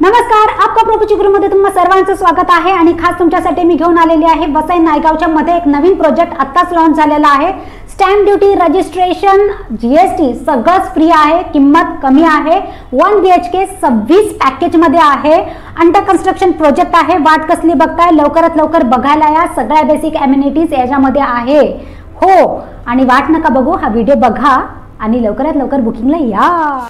नमस्कार, आपका प्रभूची गुरुमध्ये तुम्हा सर्वांचं स्वागत आहे आणि खास तुमच्यासाठी मी घेऊन आलेली आहे वसई नायगावच्या मध्ये एक नवीन प्रोजेक्ट आत्ताच लॉन्च झालेला आहे। स्टॅम्प ड्युटी, रजिस्ट्रेशन, जीएसटी सगळंच फ्री आहे, किंमत कमी आहे। 1 BHK 26 पॅकेज मध्ये आहे। अंडर कन्स्ट्रक्शन प्रोजेक्ट आहे। वाट कसली बघताय, लवकरात लवकर बघायला या। सगळ्या बेसिक अम्युनिटीज याच्यामध्ये आहे हो, आणि वाट नका बघू, हा व्हिडिओ बघा आणि लवकरात लवकर बुकिंगला या।